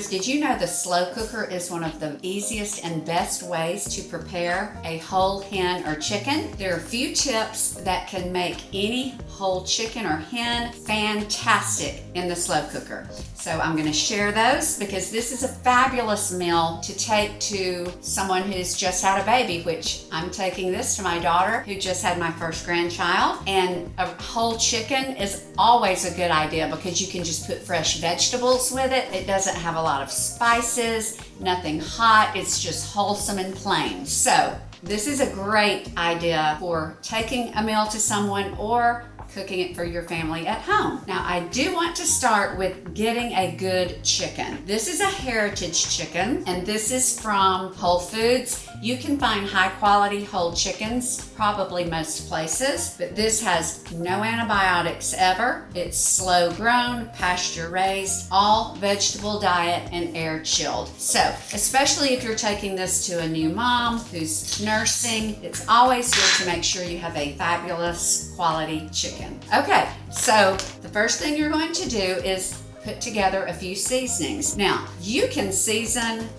viewers, did you know the slow cooker is one of the easiest and best ways to prepare a whole hen or chicken? There are a few tips that can make any whole chicken or hen fantastic in the slow cooker. So I'm going to share those because this is a fabulous meal to take to someone who's just had a baby, which I'm taking this to my daughter who just had my first grandchild. And a whole chicken is always a good idea because you can just put fresh vegetables with it. It doesn't have a lot of spices, nothing hot. It's just wholesome and plain. So this is a great idea for taking a meal to someone or cooking it for your family at home. Now, I do want to start with getting a good chicken. This is a heritage chicken, and this is from Whole Foods. You can find high quality whole chickens probably most places, but this has no antibiotics ever. It's slow grown, pasture raised, all vegetable diet and air chilled. So, especially if you're taking this to a new mom who's nursing, it's always good to make sure you have a fabulous quality chicken. Okay, so the first thing you're going to do is put together a few seasonings. Now, you can season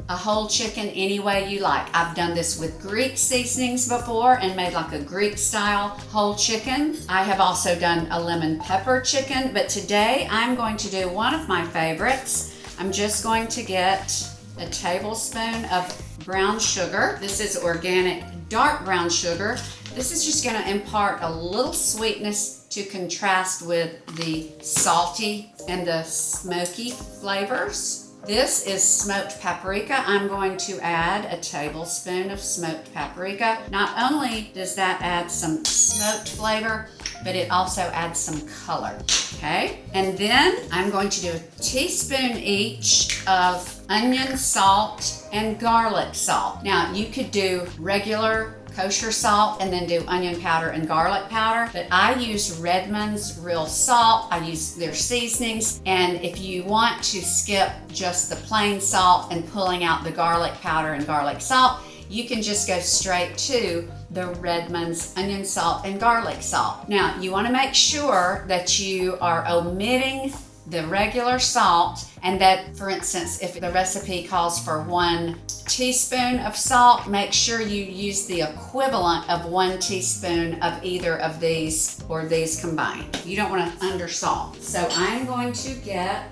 a whole chicken any way you like. I've done this with Greek seasonings before and made like a Greek style whole chicken. I have also done a lemon pepper chicken, but today I'm going to do one of my favorites. I'm just going to get a tablespoon of brown sugar. This is organic dark brown sugar. This is just going to impart a little sweetness to contrast with the salty and the smoky flavors. This is smoked paprika. I'm going to add a tablespoon of smoked paprika. Not only does that add some smoked flavor, but it also adds some color, okay? And then I'm going to do a teaspoon each of onion salt and garlic salt. Now, you could do regular kosher salt and then do onion powder and garlic powder, but I use Redmond's real salt. I use their seasonings, and if you want to skip just the plain salt and pulling out the garlic powder and garlic salt, you can just go straight to the Redmond's onion salt and garlic salt. Now, you want to make sure that you are omitting the regular salt, and that, for instance, if the recipe calls for 1 teaspoon of salt, make sure you use the equivalent of 1 teaspoon of either of these or these combined. You don't want to undersalt. So I'm going to get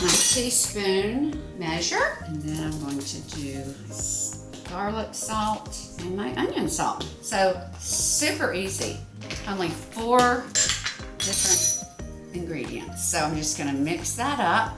my teaspoon measure, and then I'm going to do garlic salt and my onion salt. So super easy. Only 4 different ingredients. So I'm just going to mix that up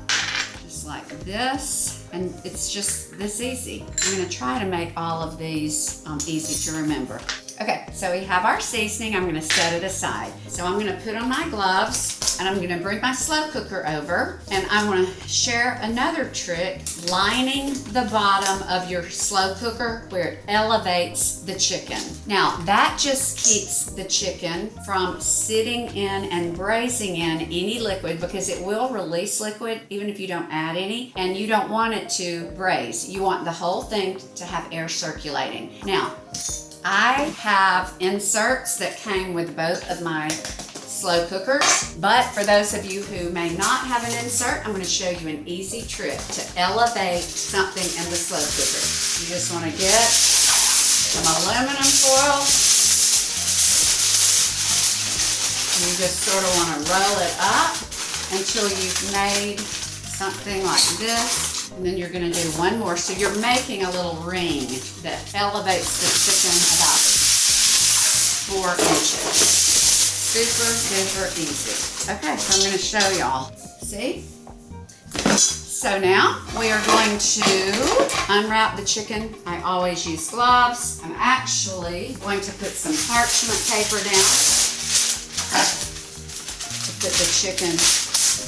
just like this, and it's just this easy. I'm going to try to make all of these easy to remember. Okay, so we have our seasoning. I'm going to set it aside. So I'm going to put on my gloves, and I'm going to bring my slow cooker over, and I want to share another trick, lining the bottom of your slow cooker where it elevates the chicken. Now, that just keeps the chicken from sitting in and braising in any liquid, because it will release liquid even if you don't add any, and you don't want it to braise. You want the whole thing to have air circulating. Now, I have inserts that came with both of my slow cookers, but for those of you who may not have an insert, I'm going to show you an easy trick to elevate something in the slow cooker. You just want to get some aluminum foil, and you just sort of want to roll it up until you've made something like this. And then you're going to do one more. So you're making a little ring that elevates the chicken about 4 inches. Super, super easy. Okay, so I'm going to show y'all. See? So now we are going to unwrap the chicken. I always use gloves. I'm actually going to put some parchment paper down to put the chicken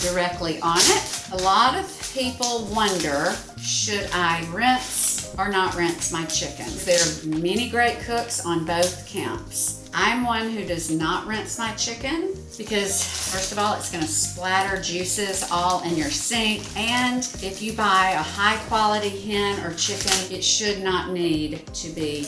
directly on it. A lot of people wonder, should I rinse or not rinse my chicken? There are many great cooks on both camps. I'm one who does not rinse my chicken because, first of all, it's going to splatter juices all in your sink, and if you buy a high quality hen or chicken, it should not need to be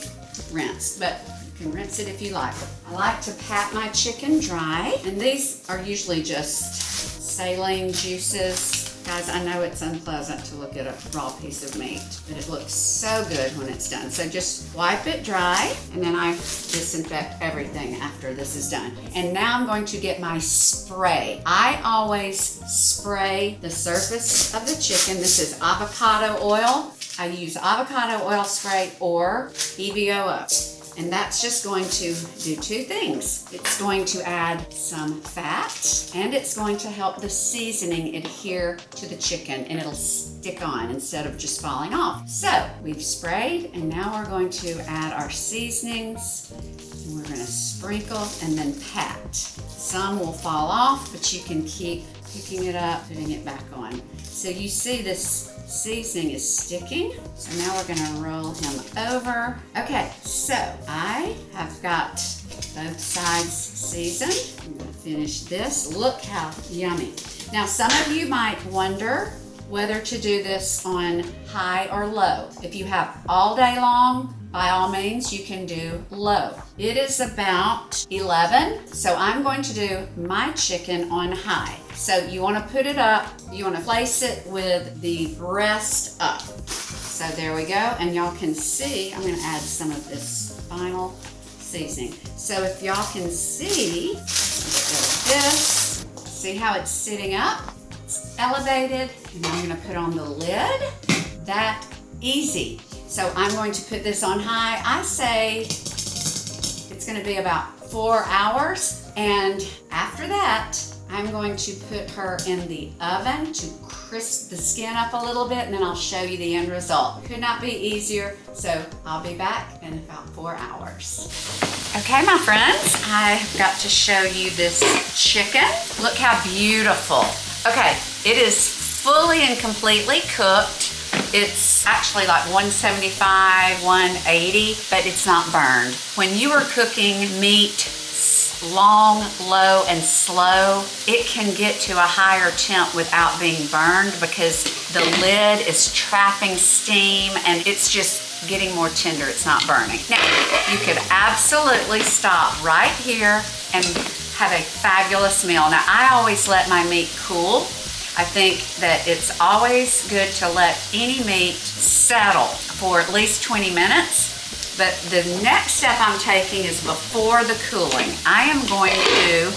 rinsed, but you can rinse it if you like. I like to pat my chicken dry, and these are usually just saline juices Guys, I know it's unpleasant to look at a raw piece of meat, but it looks so good when it's done. So just wipe it dry, and then I disinfect everything after this is done. And now I'm going to get my spray. I always spray the surface of the chicken. This is avocado oil. I use avocado oil spray or EVOO. And that's just going to do two things. It's going to add some fat, and it's going to help the seasoning adhere to the chicken, and it'll stick on instead of just falling off. So we've sprayed, and now we're going to add our seasonings, and we're going to sprinkle and then pat. Some will fall off, but you can keep picking it up, putting it back on. So you see this seasoning is sticking. So now we're gonna roll him over. Okay, so I have got both sides seasoned. I'm gonna finish this. Look how yummy. Now some of you might wonder whether to do this on high or low. If you have all day long, by all means, you can do low. It is about 11, so I'm going to do my chicken on high. So you want to put it up, you want to place it with the breast up. So there we go, and y'all can see, I'm going to add some of this final seasoning. So if y'all can see, this, see how it's sitting up? It's elevated, and I'm going to put on the lid. That easy. So I'm going to put this on high. I say it's going to be about 4 hours, and after that, I'm going to put her in the oven to crisp the skin up a little bit, and then I'll show you the end result. Could not be easier, so I'll be back in about 4 hours. Okay, my friends, I've got to show you this chicken. Look how beautiful. Okay, it is fully and completely cooked. It's actually like 175, 180, but it's not burned. When you are cooking meat long, low, and slow, it can get to a higher temp without being burned because the lid is trapping steam and it's just getting more tender. It's not burning. Now, you could absolutely stop right here and have a fabulous meal. Now, I always let my meat cool. I think that it's always good to let any meat settle for at least 20 minutes. But the next step I'm taking is before the cooling. I am going to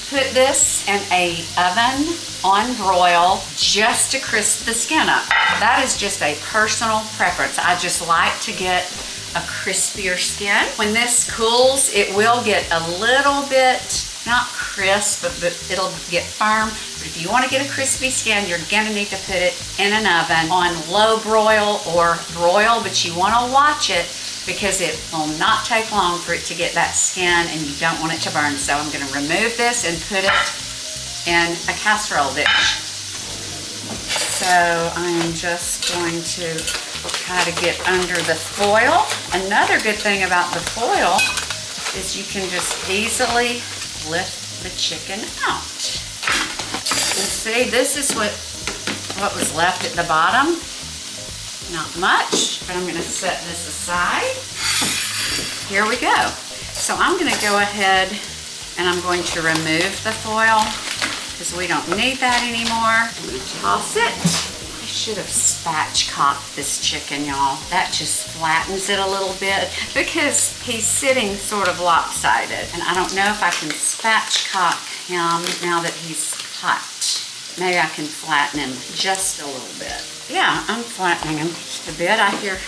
put this in an oven on broil just to crisp the skin up. That is just a personal preference. I just like to get a crispier skin. When this cools, it will get a little bit, not crisp, but it'll get firm. But if you want to get a crispy skin, you're gonna need to put it in an oven on low broil or broil, but you want to watch it because it will not take long for it to get that skin and you don't want it to burn. So I'm going to remove this and put it in a casserole dish. So I'm just going to try to get under the foil. Another good thing about the foil is you can just easily lift the chicken out. And see, this is what was left at the bottom. Not much, but I'm going to set this aside. Here we go. So I'm going to go ahead and I'm going to remove the foil because we don't need that anymore. I'm going to toss it. I should have spatchcocked this chicken, y'all. That just flattens it a little bit because he's sitting sort of lopsided. And I don't know if I can spatchcock him now that he's hot. Maybe I can flatten him just a little bit. Yeah, I'm flattening him just a bit. I hear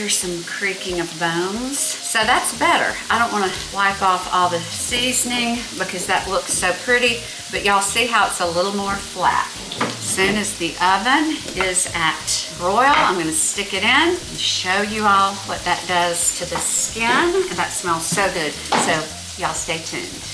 some creaking of bones. So that's better. I don't want to wipe off all the seasoning because that looks so pretty, but y'all see how it's a little more flat. As soon as the oven is at broil, I'm going to stick it in and show you all what that does to the skin. And that smells so good. So y'all stay tuned.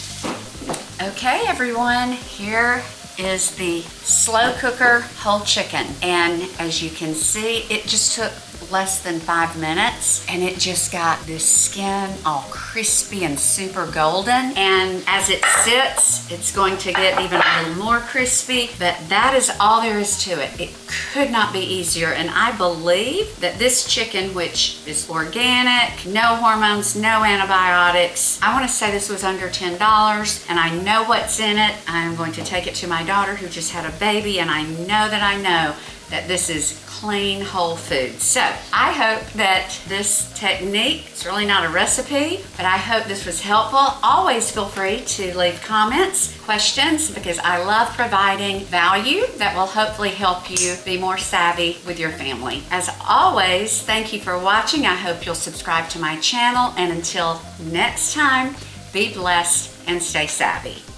Okay, everyone, here is the slow cooker whole chicken. And as you can see, it just took less than 5 minutes, and it just got this skin all crispy and super golden. And as it sits, it's going to get even a little more crispy, but that is all there is to it. It could not be easier, and I believe that this chicken, which is organic, no hormones, no antibiotics, I want to say this was under $10, and I know what's in it. I'm going to take it to my daughter who just had a baby, and I know that this is clean, whole food. So I hope that this technique, it's really not a recipe, but I hope this was helpful. Always feel free to leave comments, questions, because I love providing value that will hopefully help you be more savvy with your family. As always, thank you for watching. I hope you'll subscribe to my channel, and until next time, be blessed and stay savvy.